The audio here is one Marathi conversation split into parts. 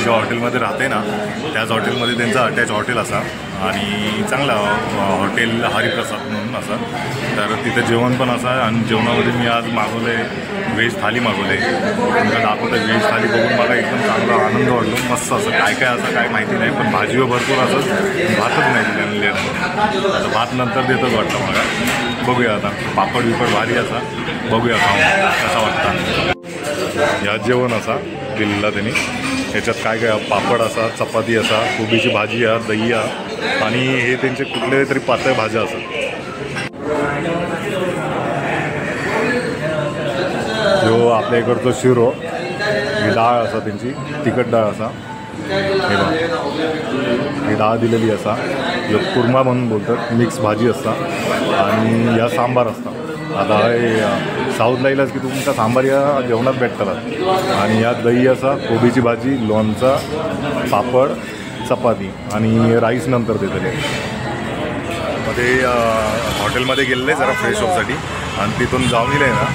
ज्या हॉटेलमध्ये राहते ना त्याच हॉटेलमध्ये त्यांचं अटॅच हॉटेल असा आणि चांगला हॉटेल हरिप्रसाद म्हणून असा. तर तिथं जेवण पण असा आणि जेवणामध्ये मी आज मागवले व्हेज थाली मागवले. तुमचं दाखवतं व्हेज थाली बघून मला एकदम चांगला आनंद वाटलो. मस्त असं काय काय असं काय माहिती नाही पण भाजीवर भरपूर असं भातच नाही दिलेलं आता भात नंतर देतच वाटतं मला. बघूया आता पापड बिपड भारी असा बघूया खाऊन कसा वाटतं. या जेवण असा दिलेला त्यांनी याच्यात काय काय पापड असा चपाती असा कोबीची भाजी आहे दही आहे आणि हे त्यांचे कुठले तरी पातळ भाज्या असतात. जो आपल्या इकडचं शिरो ही डाळ असा त्यांची तिखट डाळ असा हे बघा ही डाळ दिलेली असा कुर्मा म्हणून बोलतात मिक्स भाजी असता आणि या सांबार असता. आता हे साऊथला येईलच की तुमचा सांबार या जेवणात भेटतात आणि यात दही असा कोबीची भाजी लोणचा पापड चपाती आणि राईस नंतर देतले. मध्ये हॉटेलमध्ये गेलेले जरा फ्रेश होण्यासाठी आणि तिथून जाऊन गेले ना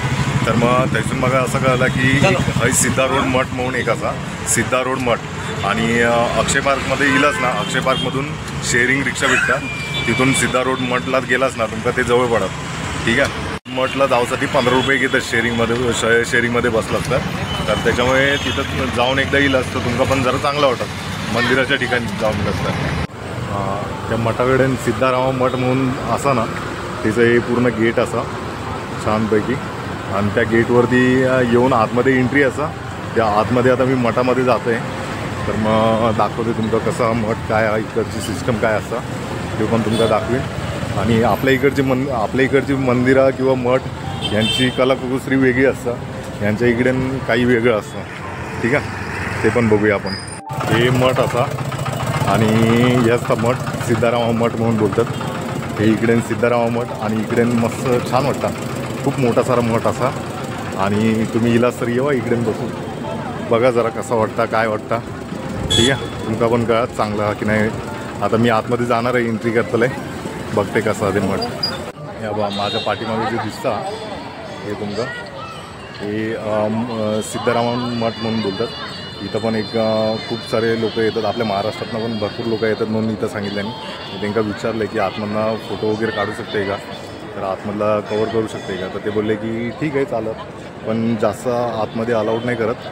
तर मग त्यातून बघा असं कळलं की हय सिद्धा रोड मठ म्हणून एक असा सिद्धा रोड मठ आणि अक्षय पार्कमध्ये येईलच ना अक्षय पार्कमधून शेअरिंग रिक्षा भेटतात तिथून सिद्धा रोड मठला गेलाच ना तुमका ते जवळ पडत. ठीक आहे मठला जाऊसाठी 15 रुपये घेतात शेअरिंगमध्ये बसलं असतं तर त्याच्यामुळे तिथं जाऊन एकदा येईल असतं तुमका पण जरा चांगलं वाटतं मंदिराच्या ठिकाणी जाऊन असतं. त्या मठाकडे सिद्धाराम मठ म्हणून असा ना तिचं हे पूर्ण गेट असा छानपैकी आणि त्या गेटवरती येऊन आतमध्ये एंट्री असा. त्या आतमध्ये आता मी मठामध्ये जातो आहे तर मग दाखवते तुमचं कसा मठ काय आहे इकडची सिस्टम काय असतं ते पण तुमका दाखवेन. आणि आपल्या इकडची मंदिरं किंवा मठ यांची कलाकुसरी वेगळी असतं यांच्या इकडे काही वेगळं असतं. ठीक आहे ते पण बघूया आपण. हे मठ असा आणि याचा मठ सिद्धाराम मठ म्हणून बोलतात. हे इकडे सिद्धाराम मठ आणि इकडे मस्त छान वाटतं खूप मोठा सारा मठ असा आणि तुम्ही इलाज तर येवा इकडे बसू बघा जरा कसा वाटतं काय वाटतं. ठीक आहे तुमका पण कळत चांगला की नाही. आता मी आतमध्ये जाणार आहे एंट्री करतलं आहे बघते कसं ते मठ. या बा माझ्या पाठीमागे जे दिसता हे तुमचं हे सिद्धाराम मठ म्हणून बोलतात. इथं पण एक खूप सारे लोक येतात आपल्या महाराष्ट्रातनं पण भरपूर लोक येतात म्हणून इथं सांगितल्याने मी त्यांना विचारलं की आतमधनं फोटो वगैरे काढू शकते का तर आतमधला कवर करू शकते का तर ते बोलले की ठीक आहे चालत पण जास्त आतमध्ये अलाउड नाही करत.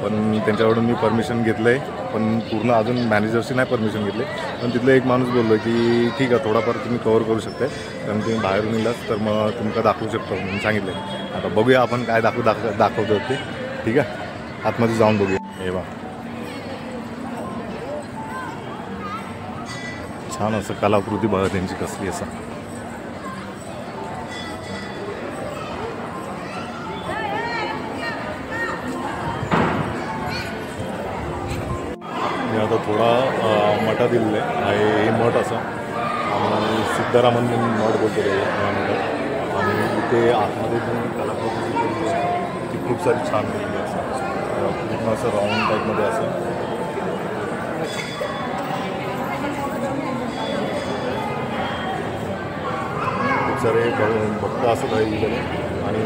पण त्यांच्याकडून मी परमिशन घेतलं आहे पण पूर्ण अजून मॅनेजरची नाही परमिशन घेतली पण तिथलं एक माणूस बोललो की ठीक आहे थोडाफार तुम्ही कवर करू शकते कारण तुम्ही बाहेरून येलात तर मग तुमका दाखवू शकतो म्हणून सांगितलं. आता बघूया आपण काय दाखवतो ते. ठीक आहे आतमध्ये जाऊन बघूया. हे बा छान असं कलाकृती बघा त्यांची कसली असं. मी आता थोडा मठा दिलेला आहे हे मठ असं आणि सिद्धारामन मठ बोलतो आणि इथे आतमध्ये पण कलाकृती ती खूप सारी छान दिलेली असं पूर्ण असं राऊंड टाईपमध्ये असं. खूप सारे भक्त असं काही दिलेले आणि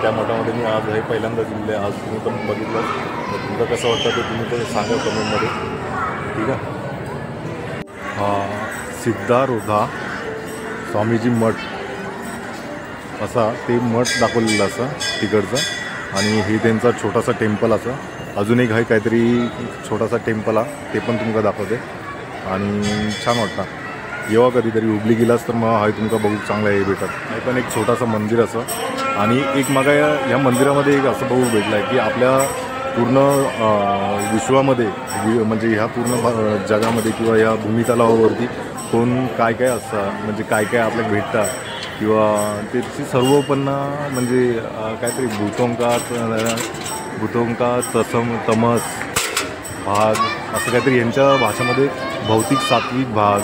त्या मठामध्ये मी आज हे पहिल्यांदा दिलेलं आहे. आज तुम्ही पण बघितलं तर तुमचं कसं वाटतं ते तुम्ही ते सांगा कमेंटमध्ये. ठीक आहे सिद्धारोधा स्वामीजी मठ असा ते मठ दाखवलेलं असं तिकडचं आणि हे त्यांचा छोटासा टेम्पल असं. अजून एक आहे काहीतरी छोटासा टेम्पल आहे ते पण तुमका दाखवते आणि छान वाटतं. येवा कधीतरी हुबली गेलास तर मग हाय तुमका बघू चांगला हे भेटत. हे पण एक छोटासा मंदिर असं आणि एक मग या मंदिरामध्ये एक असं बघू भेटलं आहे की आपल्या पूर्ण विश्वामध्ये म्हणजे ह्या पूर्ण जगामध्ये किंवा या भूमितलावरती कोण काय काय असतं म्हणजे काय काय आपल्याला भेटतात किंवा त्याची सर्व पण म्हणजे काहीतरी भूतोंका तमस भाग असं काहीतरी यांच्या भाषेमध्ये भौतिक सात्विक भाग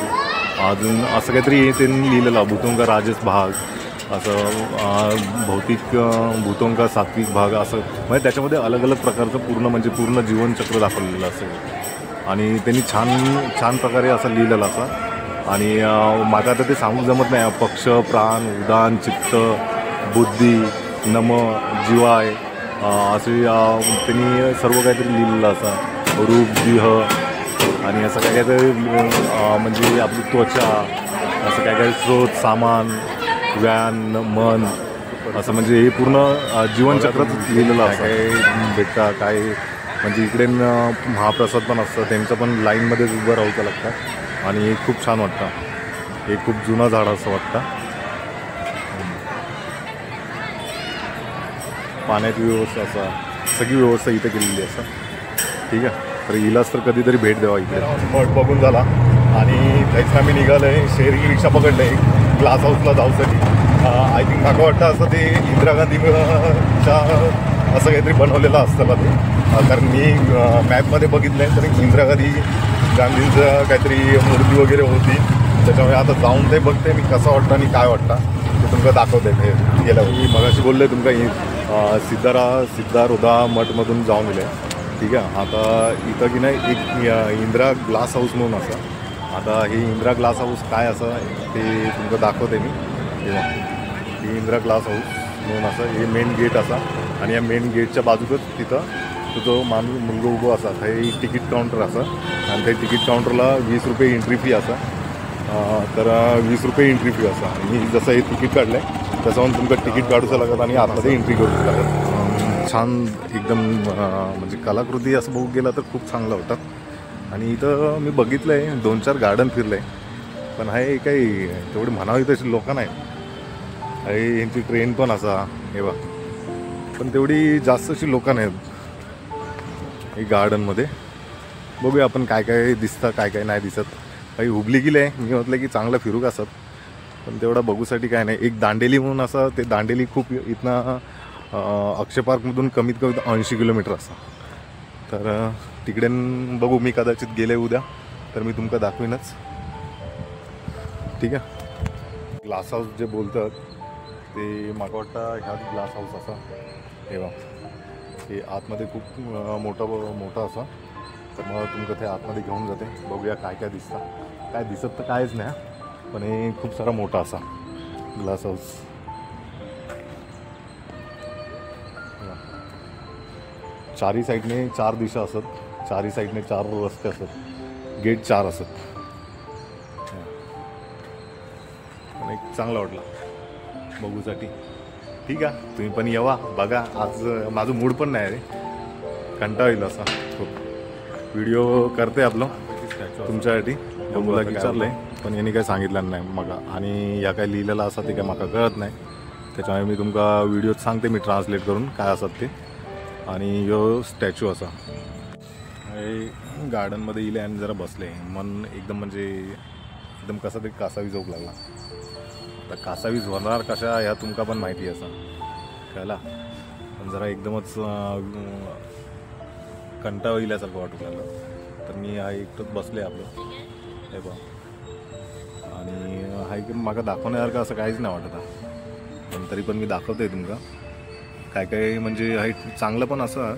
अजून असं काहीतरी त्यांनी लिहिलेलं भूतोंका राजस भाग असं भौतिक भूतोंका सात्विक भाग असं म्हणजे त्याच्यामध्ये अलग अलग प्रकारचं पूर्ण जीवनचक्र दाखवलेलं असेल आणि त्यांनी छान प्रकारे असं लिहिलेलं असं आणि माझं आता ते सांगू जमत नाही. पक्ष प्राण उदान चित्त बुद्धी नम जीवाय असे त्यांनी सर्व काहीतरी लिहिलेलं असं रूप देह आणि असं काय काहीतरी म्हणजे आपली त्वचा असं काय काय स्रोत सामान व्यान मन असं म्हणजे हे पूर्ण जीवनचक्रच लिहिलेलं असं काय भेटतं काय म्हणजे इकडे महाप्रसाद पण असतं त्यांचं पण लाईनमध्येच उभं राहावं लागतं आणि हे खूप छान वाटतं. हे खूप जुनं झाड असं वाटतं. पाण्याची व्यवस्था असा सगळी व्यवस्था इथं केलेली असं. ठीक आहे, तर इलाच तर कधीतरी भेट द्यावा इकडे. स्पॉट बघून झाला आणि त्याच आम्ही निघालो आहे. शेअरिंग रिक्षा पकडलं आहे ग्लास हाऊसला जाऊसाठी. आय थिंक मागं वाटतं असं ते इंदिरा गांधीच्या असं काहीतरी बनवलेलं असतं ते, कारण मी मॅपमध्ये बघितलं आहे तर इंदिरा गांधींचं काहीतरी मूर्ती वगैरे होती. त्याच्यामुळे आता जाऊन ते बघते मी कसं वाटतं आणि काय वाटतं ते तुमचं दाखवते. ते गेल्यावर मी मगाशी बोलले तुमका सिद्धारोधा मठमधून जाऊन गेले. ठीक आहे, आता इथं की नाही एक इंदिरा ग्लास हाऊस म्हणून असं. आता हे इंदिरा ग्लास हाऊस काय असं ते तुमचं दाखवते मी. हे इंदिरा ग्लास हाऊस म्हणून असं हे मेन गेट असा आणि या मेन गेटच्या बाजूकच तिथं तुझं मुलगा उभं असा हे तिकीट काउंटर असं आणि ते तिकीट काउंटरला 20 रुपये एंट्री फी असा. तर 20 रुपये एंट्री फी असा आणि जसं हे तिकीट काढलं आहे तसं तुमचं तिकीट काढूचं लागत आणि आतमध्ये एंट्री करूच लागत. छान एकदम म्हणजे कलाकृती असं बघू गेलं तर खूप चांगलं होतं. आणि इथं मी बघितलं आहे 2-4 गार्डन फिरलं आहे पण हे काही तेवढी म्हणावी तशी लोक नाही. हे यांची ट्रेन पण असा हे बघ पण तेवढी जास्त अशी लोक नाहीत हे गार्डनमध्ये. बघूया आपण काय काय दिसतं काय काय नाही दिसत. काही हुबली गेलं आहे मी म्हटलं की चांगलं फिरू का असत पण तेवढं बघूसाठी काय नाही. एक दांडेली म्हणून असं ते दांडेली खूप इथनं अक्षय पार्कमधून कमीत कमी 80 किलोमीटर असं. तर तिकडे बघू मी कदाचित गेले उद्या तर मी तुमका दाखवीनच. ठीक आहे, ग्लास हाऊस जे बोलतात ते मागं वाटतं ह्याच ग्लास हाऊस असा हे बघ. हे आतमध्ये खूप मोठं असं. तर मग तुमचं ते आतमध्ये घेऊन जाते. बघूया काय काय दिसतं. काय दिसत तर कायच नाही पण हे खूप सारा मोठा असा ग्लास हाऊस. चारही साईडने 4 दिशा असत. चारही साईडने 4 रस्ते असत. गेट 4 असत. पण एक चांगला वाटला बघूसाठी. ठीक आहे, तुम्ही पण येवा बघा. आज माझं मूड पण नाही रे, कंटाळा येईल असा खूप. व्हिडिओ करते आपलं तुमच्यासाठी. मुला विचारलं आहे पण यांनी काही सांगितलं नाही मग आणि या काय लिहिलेलं असं ते काय मला कळत नाही. त्याच्यामुळे मी तुमका व्हिडिओत सांगते मी ट्रान्सलेट करून काय असत ते. आणि यो स्टॅच्यू असा हे गार्डनमध्ये येईल आणि जरा बसले मन एकदम म्हणजे एकदम कसा ते कासावी झोप लागला. आता कासावीस होणार कशा ह्या तुमका पण माहिती असा कळला पण जरा एकदमच कंटाळा येल्यासारखं वाटू लागलं. तर मी हा एकटंच बसले आपलं हे बघ. आणि हा एक मागा दाखवण्यासारखं असं काहीच नाही वाटत पण तरी पण मी दाखवतोय तुमका काय काय. म्हणजे हा चांगलं पण असं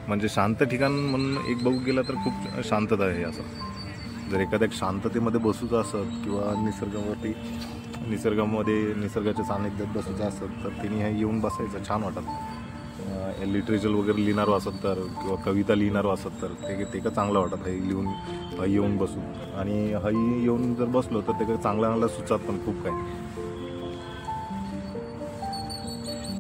म्हणजे शांत ठिकाण म्हणून एक बघू गेला तर खूप शांतता आहे असं. जर एखाद्या शांततेमध्ये बसूचं असत किंवा निसर्गाच्या सान्निध्यात बसायचं असत तर तिने हे येऊन बसायचं छान वाटत. लिटरेचर वगैरे लिहिणारं असत तर किंवा कविता लिहिणारं असत तर ते का चांगलं वाटत हे लिहून येऊन बसून. आणि हई येऊन जर बसलो तर ते चांगलं चांगलं सुचात पण खूप काय.